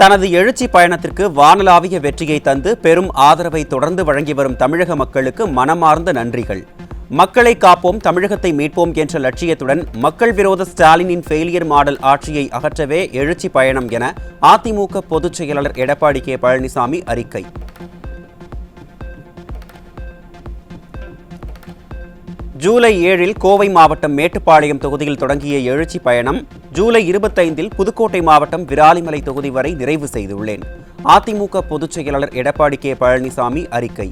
தனது எழுச்சி பயணத்திற்கு வானளாவிய வெற்றியை தந்து பெரும் ஆதரவை தொடர்ந்து வழங்கி வரும் தமிழக மக்களுக்கு மனமார்ந்த நன்றிகள். மக்களை காப்போம், தமிழகத்தை மீட்போம் என்ற லட்சியத்துடன் மக்கள் விரோத ஸ்டாலினின் ஃபெயிலியர் மாடல் ஆட்சியை அகற்றவே எழுச்சி பயணம் என அதிமுக பொதுச் செயலாளர் எடப்பாடி கே பழனிசாமி அறிக்கை. ஜூலை 7 கோவை மாவட்டம் மேட்டுப்பாளையம் தொகுதியில் தொடங்கிய எழுச்சி பயணம் ஜூலை 25 புதுக்கோட்டை மாவட்டம் விராலிமலை தொகுதி வரை நிறைவு செய்துள்ளேன். அதிமுக பொதுச் செயலாளர் எடப்பாடி கே பழனிசாமி அறிக்கை.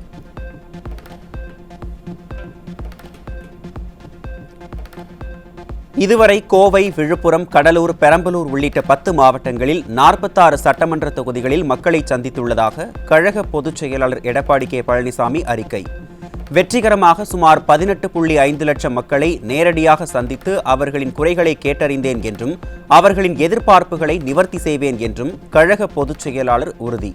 இதுவரை கோவை, விழுப்புரம், கடலூர், பெரம்பலூர் உள்ளிட்ட 10 மாவட்டங்களில் 46 சட்டமன்ற தொகுதிகளில் மக்களை சந்தித்துள்ளதாக கழக பொதுச் செயலாளர் எடப்பாடி கே பழனிசாமி அறிக்கை. வெற்றிகரமாக சுமார் 18.5 லட்சம் மக்களை நேரடியாக சந்தித்து அவர்களின் குறைகளை கேட்டறிந்தேன் என்றும் அவர்களின் எதிர்பார்ப்புகளை நிவர்த்தி செய்வேன் என்றும் கழக பொதுச் செயலாளர் உறுதி.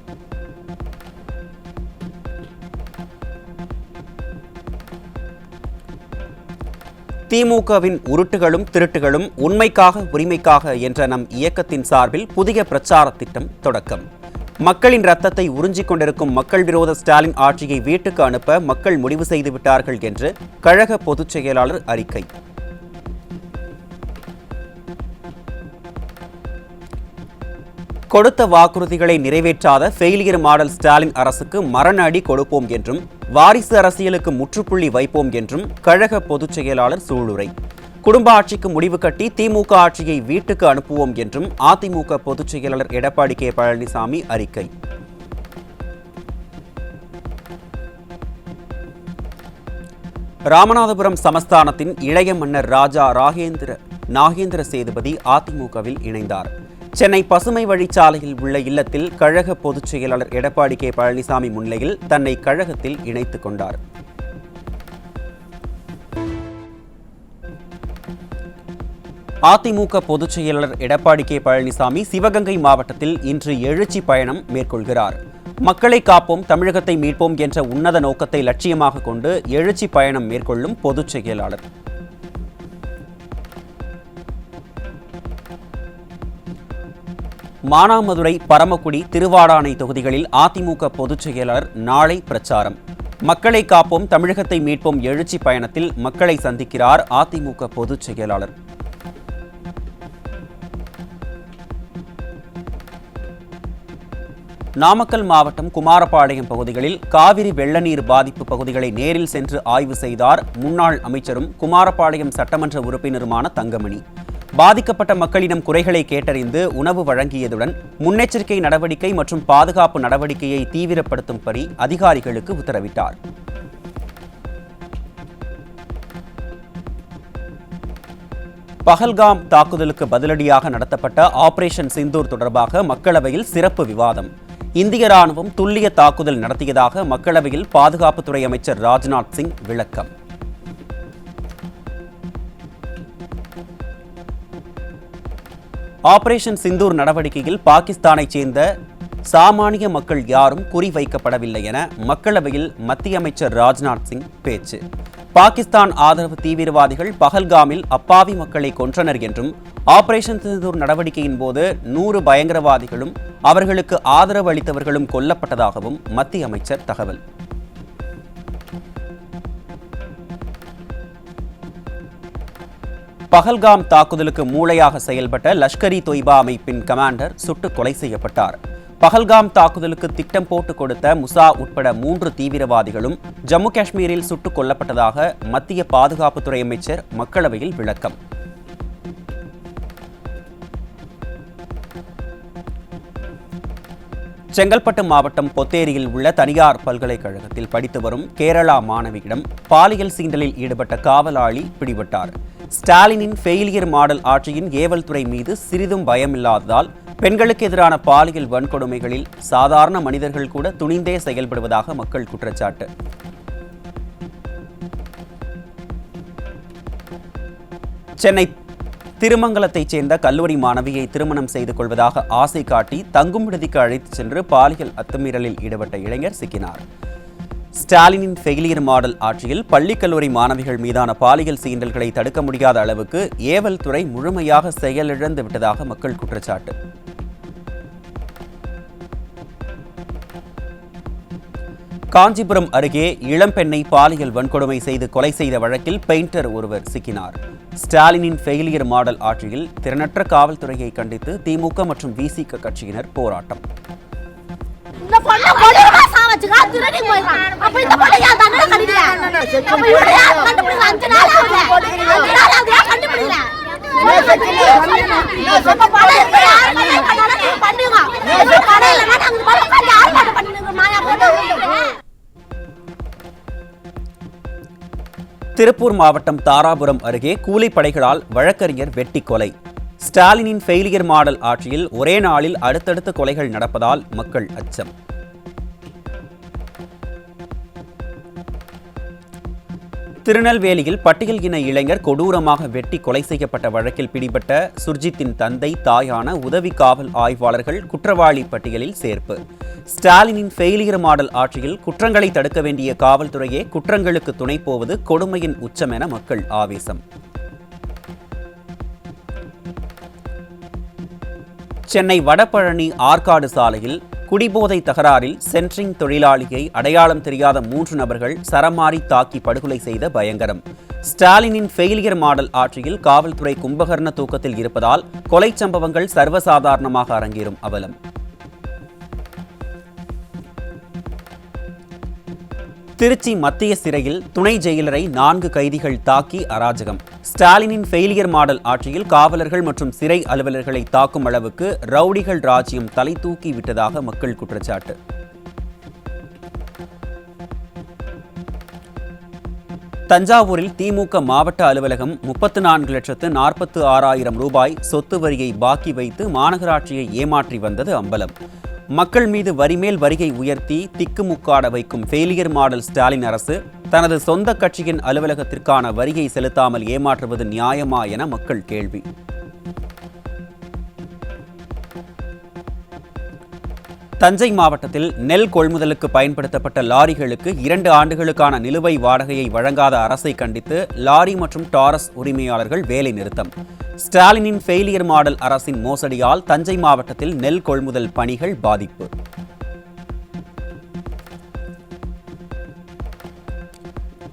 திமுகவின் உருட்டுகளும் திருட்டுகளும் உண்மைக்காக உரிமைக்காக என்ற நம் இயக்கத்தின் சார்பில் புதிய பிரச்சார திட்டம் தொடக்கம். மக்களின் ரத்தத்தை உறிஞ்சிக் கொண்டிருக்கும் மக்கள் விரோத ஸ்டாலின் ஆட்சியை வீட்டுக்கு அனுப்ப மக்கள் முடிவு செய்து விட்டார்கள் என்று கழக பொதுச் செயலாளர் அறிக்கை. கொடுத்த வாக்குறுதிகளை நிறைவேற்றாத ஃபெயிலியர் மாடல் ஸ்டாலின் அரசுக்கு மரண அடி கொடுப்போம் என்றும் வாரிசு அரசியலுக்கு முற்றுப்புள்ளி வைப்போம் என்றும் கழக பொதுச் செயலாளர் சூளுரை. குடும்ப ஆட்சிக்கு முடிவு கட்டி திமுக ஆட்சியை வீட்டுக்கு அனுப்புவோம் என்றும் அதிமுக பொதுச் செயலாளர் எடப்பாடி கே பழனிசாமி அறிக்கை. ராமநாதபுரம் சமஸ்தானத்தின் இளைய மன்னர் ராஜா நாகேந்திர சேதுபதி அதிமுகவில் இணைந்தார். சென்னை பசுமை வழிச்சாலையில் உள்ள இல்லத்தில் கழக பொதுச் செயலாளர் எடப்பாடி கே பழனிசாமி முன்னிலையில் தன்னை கழகத்தில் இணைத்துக் கொண்டார். அதிமுக பொதுச் செயலாளர் எடப்பாடி கே பழனிசாமி சிவகங்கை மாவட்டத்தில் இன்று எழுச்சி பயணம் மேற்கொள்கிறார். மக்களை காப்போம், தமிழகத்தை மீட்போம் என்ற உன்னத நோக்கத்தை லட்சியமாக கொண்டு எழுச்சி பயணம் மேற்கொள்ளும் பொதுச் செயலாளர். மானாமதுரை, பரமக்குடி, திருவாடானை தொகுதிகளில் அதிமுக பொதுச் செயலாளர் நாளை பிரச்சாரம். மக்களை காப்போம், தமிழகத்தை மீட்போம் எழுச்சி பயணத்தில் மக்களை சந்திக்கிறார் அதிமுக பொதுச் செயலாளர். நாமக்கல் மாவட்டம் குமாரபாளையம் பகுதிகளில் காவிரி வெள்ள நீர் பாதிப்பு பகுதிகளை நேரில் சென்று ஆய்வு செய்தார் முன்னாள் அமைச்சரும் குமாரபாளையம் சட்டமன்ற உறுப்பினருமான தங்கமணி. பாதிக்கப்பட்ட மக்களிடம் குறைகளை கேட்டறிந்து உணவு வழங்கியதுடன் முன்னெச்சரிக்கை நடவடிக்கை மற்றும் பாதுகாப்பு நடவடிக்கையை தீவிரப்படுத்தும்படி அதிகாரிகளுக்கு உத்தரவிட்டார். பஹல்காம் தாக்குதலுக்கு பதிலடியாக நடத்தப்பட்ட ஆபரேஷன் சிந்தூர் தொடர்பாக மக்களவையில் சிறப்பு விவாதம். இந்திய ராணுவம் துல்லிய தாக்குதல் நடத்தியதாக மக்களவையில் பாதுகாப்புத்துறை அமைச்சர் ராஜ்நாத் சிங் விளக்கம். ஆபரேஷன் சிந்தூர் நடவடிக்கையில் பாகிஸ்தானைச் சேர்ந்த சாமானிய மக்கள் யாரும் குறிவைக்கப்படவில்லை என மக்களவையில் மத்திய அமைச்சர் ராஜ்நாத் சிங் பேச்சு. பாகிஸ்தான் ஆதரவு தீவிரவாதிகள் பஹல்காமில் அப்பாவி மக்களை கொன்றனர் என்றும் ஆபரேஷன் சிந்தூர் நடவடிக்கையின் போது 100 பயங்கரவாதிகளும் அவர்களுக்கு ஆதரவு அளித்தவர்களும் கொல்லப்பட்டதாகவும் மத்திய அமைச்சர் தகவல். பஹல்காம் தாக்குதலுக்கு மூளையாக செயல்பட்ட லஷ்கர்-இ தொய்பா அமைப்பின் கமாண்டர் சுட்டு கொலை செய்யப்பட்டார். பஹல்காம் தாக்குதலுக்கு திட்டம் போட்டு கொடுத்த முசா உட்பட 3 தீவிரவாதிகளும் ஜம்மு காஷ்மீரில் சுட்டுக் கொல்லப்பட்டதாக மத்திய பாதுகாப்புத்துறை அமைச்சர் மக்களவையில் விளக்கம். செங்கல்பட்டு மாவட்டம் பொத்தேரியில் உள்ள தனியார் பல்கலைக்கழகத்தில் படித்து வரும் கேரளா மாணவியிடம் பாலியல் சீண்டலில் ஈடுபட்ட காவலாளி பிடிபட்டார். ஸ்டாலினின் ஃபெயிலியர் மாடல் ஆட்சியின் ஏவல் துறை மீது சிறிதும் பயமில்லாததால் பெண்களுக்கு எதிரான பாலியல் வன்கொடுமைகளில் சாதாரண மனிதர்கள் கூட துணிந்தே செயல்படுவதாக மக்கள் குற்றச்சாட்டு. சென்னை திருமங்கலத்தைச் சேர்ந்த கல்லூரி மாணவியை திருமணம் செய்து கொள்வதாக ஆசை காட்டி தங்கும் விடுதிக்கு அழைத்துச் சென்று பாலியல் அத்துமீறலில் ஈடுபட்ட இளைஞர் சிக்கினார். ஸ்டாலினின் ஃபெயிலியர் மாடல் ஆட்சியில் பள்ளி கல்லூரி மாணவிகள் மீதான பாலியல் சீண்டல்களை தடுக்க முடியாத அளவுக்கு ஏவல் துறை முழுமையாக செயலிழந்து விட்டதாக மக்கள் குற்றச்சாட்டு. காஞ்சிபுரம் அருகே இளம்பெண்ணை பாலியல் வன்கொடுமை செய்து கொலை செய்த வழக்கில் பெயிண்டர் ஒருவர் சிக்கினார். ஸ்டாலினின் ஃபெயிலியர் மாடல் ஆட்சியில் திறனற்ற காவல்துறையை கண்டித்து திமுக மற்றும் விசிக கட்சியினர் போராட்டம். திருப்பூர் மாவட்டம் தாராபுரம் அருகே கூலிப்படைகளால் வழக்கறிஞர் வெட்டி கொலை. ஸ்டாலினின் ஃபெயிலியர் மாடல் ஆட்சியில் ஒரே நாளில் அடுத்தடுத்த கொலைகள் நடப்பதால் மக்கள் அச்சம். திருநெல்வேலியில் பட்டியல் இன இளைஞர் கொடூரமாக வெட்டி கொலை செய்யப்பட்ட வழக்கில் பிடிபட்ட சுர்ஜித்தின் தந்தை தாயான உதவி காவல் ஆய்வாளர்கள் குற்றவாளி பட்டியலில் சேர்ப்பு. ஸ்டாலினின் ஃபெயிலியர் மாடல் ஆட்சியில் குற்றங்களை தடுக்க வேண்டிய காவல்துறையே குற்றங்களுக்கு துணை போவது கொடுமையின் உச்சம் என மக்கள் ஆவேசம். சென்னை வடபழனி ஆற்காடு சாலையில் குடிபோதை தகராறில் சென்ட்ரிங் தொழிலாளியை அடையாளம் தெரியாத 3 நபர்கள் சரமாரி தாக்கி படுகொலை செய்த பயங்கரம். ஸ்டாலினின் ஃபெயிலியர் மாடல் ஆட்சியில் காவல்துறை கும்பகர்ண தூக்கத்தில் இருப்பதால் கொலை சம்பவங்கள் சர்வசாதாரணமாக அரங்கேறும் அவலம். திருச்சி மத்திய சிறையில் துணை ஜெயிலரை 4 கைதிகள் தாக்கி அராஜகம். ஸ்டாலினின் ஃபெயிலியர் மாடல் ஆட்சியில் காவலர்கள் மற்றும் சிறை அலுவலர்களை தாக்கும் அளவுக்கு ரவுடிகள் ராஜ்யம் தலை தூக்கி விட்டதாக மக்கள் குற்றச்சாட்டு. தஞ்சாவூரில் திமுக மாவட்ட அலுவலகம் 34,46,000 ரூபாய் சொத்து வரியை பாக்கி வைத்து மாநகராட்சியை ஏமாற்றி வந்தது அம்பலம். மக்கள் மீது வரிமேல் வரியை உயர்த்தி திக்குமுக்காட வைக்கும் ஃபெயிலியர் மாடல் ஸ்டாலின் அரசு தனது சொந்த கட்சியின் அலுவலகத்திற்கான வரியை செலுத்தாமல் ஏமாற்றுவது நியாயமா என மக்கள் கேள்வி. தஞ்சை மாவட்டத்தில் நெல் கொள்முதலுக்கு பயன்படுத்தப்பட்ட லாரிகளுக்கு 2 ஆண்டுகளுக்கான நிலுவை வாடகையை வழங்காத அரசை கண்டித்து லாரி மற்றும் டாரஸ் உரிமையாளர்கள் வேலை நிறுத்தம். ஸ்டாலினின் ஃபெயிலியர் மாடல் அரசின் மோசடியால் தஞ்சை மாவட்டத்தில் நெல் கொள்முதல் பணிகள் பாதிப்பு.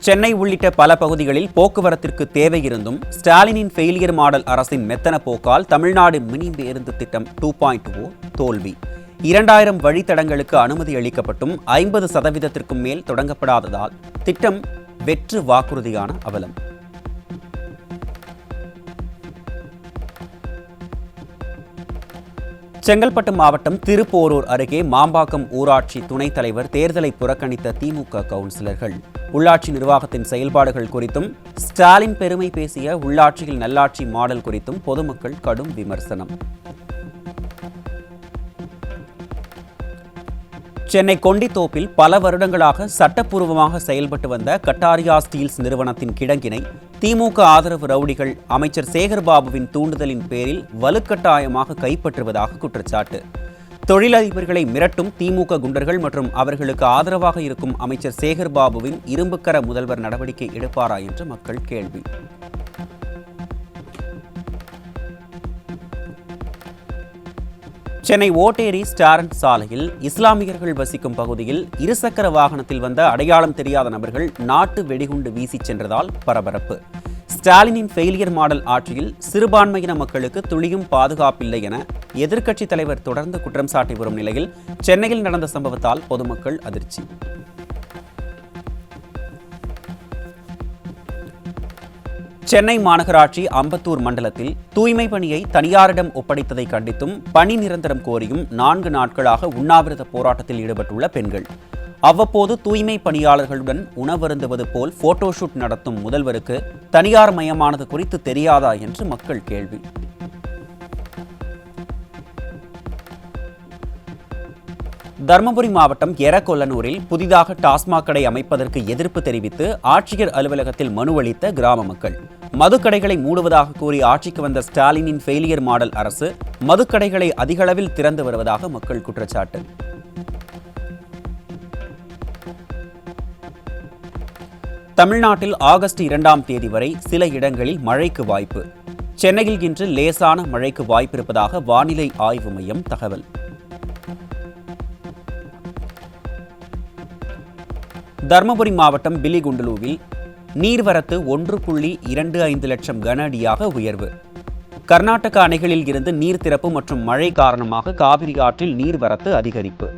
சென்னை உள்ளிட்ட பல பகுதிகளில் போக்குவரத்திற்கு தேவை இருந்தும் ஸ்டாலினின் ஃபெயிலியர் மாடல் அரசின் மெத்தன போக்கால் தமிழ்நாடு மினி பேருந்து திட்டம் 2.0 தோல்வி. 2000 வழித்தடங்களுக்கு அனுமதி அளிக்கப்பட்டும் 50% மேல் தொடங்கப்படாததால் திட்டம் வெற்று வாக்குறுதியான அவலம். செங்கல்பட்டு மாவட்டம் திருப்போரூர் அருகே மாம்பாக்கம் ஊராட்சி துணைத் தலைவர் தேர்தலை புறக்கணித்த திமுக கவுன்சிலர்கள். உள்ளாட்சி நிர்வாகத்தின் செயல்பாடுகள் குறித்தும் ஸ்டாலின் பெருமை பேசிய உள்ளாட்சியில் நல்லாட்சி மாடல் குறித்தும் பொதுமக்கள் கடும் விமர்சனம். சென்னை கொண்டித்தோப்பில் பல வருடங்களாக சட்டப்பூர்வமாக செயல்பட்டு வந்த கட்டாரியா ஸ்டீல்ஸ் நிறுவனத்தின் கிடங்கினை திமுக ஆதரவு ரவுடிகள் அமைச்சர் சேகர்பாபுவின் தூண்டுதலின் பேரில் வலுக்கட்டாயமாக கைப்பற்றுவதாக குற்றச்சாட்டு. தொழிலதிபர்களை மிரட்டும் திமுக குண்டர்கள் மற்றும் அவர்களுக்கு ஆதரவாக இருக்கும் அமைச்சர் சேகர்பாபுவின் இரும்புக்கர முதல்வர் நடவடிக்கை எடுப்பாரா என்று மக்கள் கேள்வி. சென்னை ஓட்டேரி ஸ்டாரண்ட் சாலையில் இஸ்லாமியர்கள் வசிக்கும் பகுதியில் இருசக்கர வாகனத்தில் வந்த அடையாளம் தெரியாத நபர்கள் நாட்டு வெடிகுண்டு வீசிச் சென்றதால் பரபரப்பு. ஸ்டாலினின் ஃபெயிலியர் மாடல் ஆட்சியில் சிறுபான்மையின மக்களுக்கு துளியும் பாதுகாப்பில்லை என எதிர்க்கட்சித் தலைவர் தொடர்ந்து குற்றம் சாட்டி வரும் நிலையில் சென்னையில் நடந்த சம்பவத்தால் பொதுமக்கள் அதிர்ச்சி. சென்னை மாநகராட்சி அம்பத்தூர் மண்டலத்தில் தூய்மை பணியை தனியாரிடம் ஒப்படைத்ததை கண்டித்தும் பணி நிரந்தரம் கோரியும் 4 நாட்களாக உண்ணாவிரத போராட்டத்தில் ஈடுபட்டுள்ள பெண்கள். அவ்வப்போது தூய்மை பணியாளர்களுடன் உணவருந்துவது போல் போட்டோஷூட் நடத்தும் முதல்வருக்கு தனியார் மயமானது குறித்து தெரியாதா என்று மக்கள் கேள்வி. தருமபுரி மாவட்டம் எரக்கொல்லனூரில் புதிதாக டாஸ்மாக் கடை அமைப்பதற்கு எதிர்ப்பு தெரிவித்து ஆட்சியர் அலுவலகத்தில் மனு அளித்த கிராம மக்கள். மதுக்கடைகளை மூடுவதாக கூறி ஆட்சிக்கு வந்த ஸ்டாலினின் ஃபெயிலியர் மாடல் அரசு மதுக்கடைகளை அதிகளவில் திறந்து வருவதாக மக்கள் குற்றச்சாட்டு. தமிழ்நாட்டில் ஆகஸ்ட் 2ஆம் தேதி வரை சில இடங்களில் மழைக்கு வாய்ப்பு. சென்னையில் இன்று லேசான மழைக்கு வாய்ப்பிருப்பதாக வானிலை ஆய்வு மையம் தகவல். தருமபுரி மாவட்டம் பிலிகுண்டுலுவில் நீர்வரத்து 1.25 லட்சம் கன அடியாக உயர்வு. கர்நாடக அணைகளில் இருந்து நீர் திறப்பு மற்றும் மழை காரணமாக காவிரி ஆற்றில் நீர்வரத்து அதிகரிப்பு.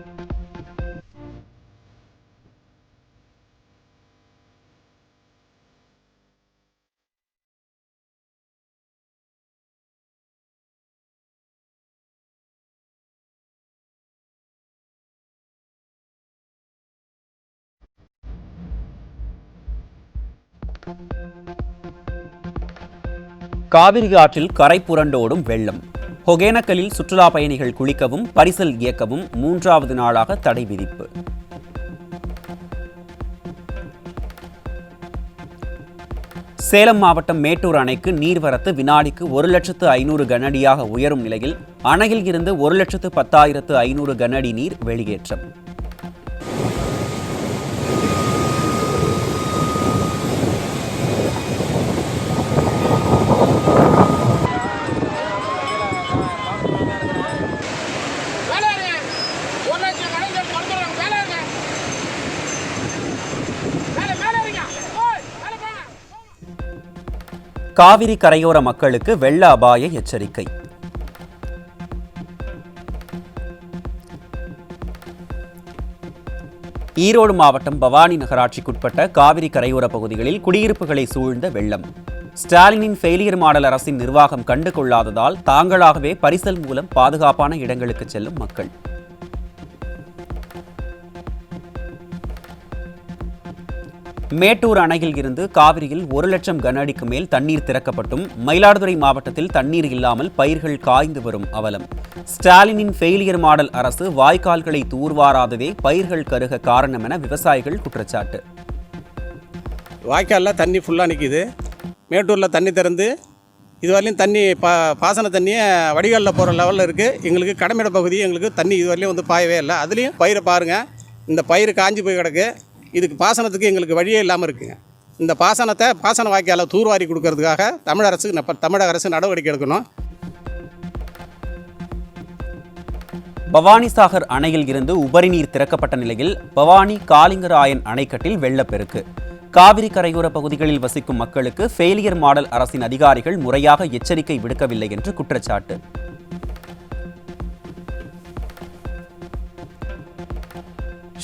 காவிரி ஆற்றில் கரை புரண்டோடும் வெள்ளம். ஒகேனக்கலில் சுற்றுலா பயணிகள் குளிக்கவும் பரிசல் இயக்கவும் 3வது நாளாக தடை விதிப்பு. சேலம் மாவட்டம் மேட்டூர் அணைக்கு நீர்வரத்து வினாடிக்கு 1,500,000 கனஅடியாக உயரும் நிலையில் அணையில் இருந்து 1,10,500 கனஅடி நீர் வெளியேற்றம். காவிரி கரையோர மக்களுக்கு வெள்ள அபாய எச்சரிக்கை. ஈரோடு மாவட்டம் பவானி நகராட்சிக்குட்பட்ட காவிரி கரையோர பகுதிகளில் குடியிருப்புகளை சூழ்ந்த வெள்ளம். ஸ்டாலினின் ஃபெயிலியர் மாடல் அரசின் நிர்வாகம் கண்டு கொள்ளாததால் தாங்களாகவே பரிசல் மூலம் பாதுகாப்பான இடங்களுக்கு செல்லும் மக்கள். மேட்டூர் அணையில் இருந்து காவிரியில் 1 லட்சம் கன அடிக்கு மேல் தண்ணீர் திறக்கப்பட்டும் மயிலாடுதுறை மாவட்டத்தில் தண்ணீர் இல்லாமல் பயிர்கள் காய்ந்து வரும் அவலம். ஸ்டாலினின் ஃபெயிலியர் மாடல் அரசு வாய்க்கால்களை தூர்வாராததே பயிர்கள் கருக காரணம் என விவசாயிகள் குற்றச்சாட்டு. வாய்க்காலில் தண்ணி ஃபுல்லாக நிற்கிது. மேட்டூரில் தண்ணி திறந்து இதுவரையிலும் தண்ணி பாசன தண்ணியை வடிகாலில் போகிற லெவலில் இருக்குது. எங்களுக்கு கடமிட பகுதி எங்களுக்கு தண்ணி இதுவரையிலும் வந்து பாயவே இல்லை. அதுலேயும் பயிரை பாருங்கள், இந்த பயிர் காஞ்சி போய் கிடக்கு. இதுக்கு பாசனத்துக்கு எங்களுக்கு வழியே இல்லாமல் இருக்குங்க. இந்த பாசன வாய்க்காலை தூர்வாரி கொடுக்கறதுக்காக தமிழக அரசு நடவடிக்கை எடுக்கணும். பவானிசாகர் அணையில் இருந்து உபரி நீர் திறக்கப்பட்ட நிலையில் பவானி காளிங்கராயன் அணைக்கட்டில் வெள்ளப்பெருக்கு. காவிரி கரையோர பகுதிகளில் வசிக்கும் மக்களுக்கு ஃபெயிலியர் மாடல் அரசின் அதிகாரிகள் முறையாக எச்சரிக்கை விடுக்கவில்லை என்று குற்றச்சாட்டு.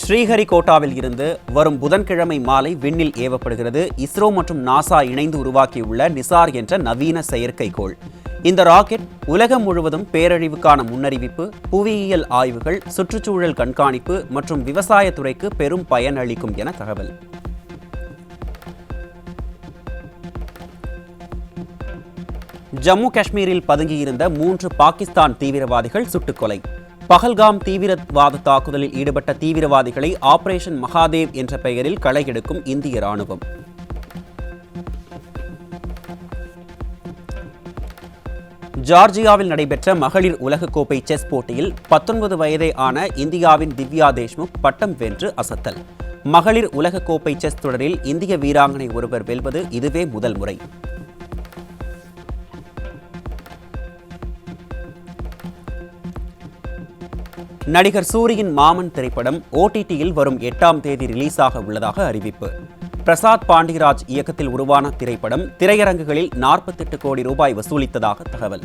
ஸ்ரீஹரிகோட்டாவில் இருந்து வரும் புதன்கிழமை மாலை விண்ணில் ஏவப்படுகிறது இஸ்ரோ மற்றும் நாசா இணைந்து உருவாக்கியுள்ள நிசார் என்ற நவீன செயற்கைக்கோள். இந்த ராக்கெட் உலகம் முழுவதும் பேரழிவுக்கான முன்னறிவிப்பு, புவியியல் ஆய்வுகள், சுற்றுச்சூழல் கண்காணிப்பு மற்றும் விவசாயத்துறைக்கு பெரும் பயன் அளிக்கும் என தகவல். ஜம்மு காஷ்மீரில் பதுங்கியிருந்த 3 பாகிஸ்தான் தீவிரவாதிகள் சுட்டுக்கொலை. பஹல்காம் தீவிரவாத தாக்குதலில் ஈடுபட்ட தீவிரவாதிகளை ஆபரேஷன் மகாதேவ் என்ற பெயரில் களையெடுக்கும் இந்திய ராணுவம். ஜார்ஜியாவில் நடைபெற்ற மகளிர் உலகக்கோப்பை செஸ் போட்டியில் 19 வயதே ஆன இந்தியாவின் திவ்யா தேஷ்முக் பட்டம் வென்று அசத்தல். மகளிர் உலகக்கோப்பை செஸ் தொடரில் இந்திய வீராங்கனை ஒருவர் வெல்வது இதுவே முதல் முறை. நடிகர் சூரியின் மாமன் திரைப்படம் OTTயில் வரும் 8ஆம் தேதி ரிலீஸாக உள்ளதாக அறிவிப்பு. பிரசாத் பாண்டியராஜ் இயக்கத்தில் உருவான திரைப்படம் திரையரங்குகளில் 48 கோடி ரூபாய் வசூலித்ததாக தகவல்.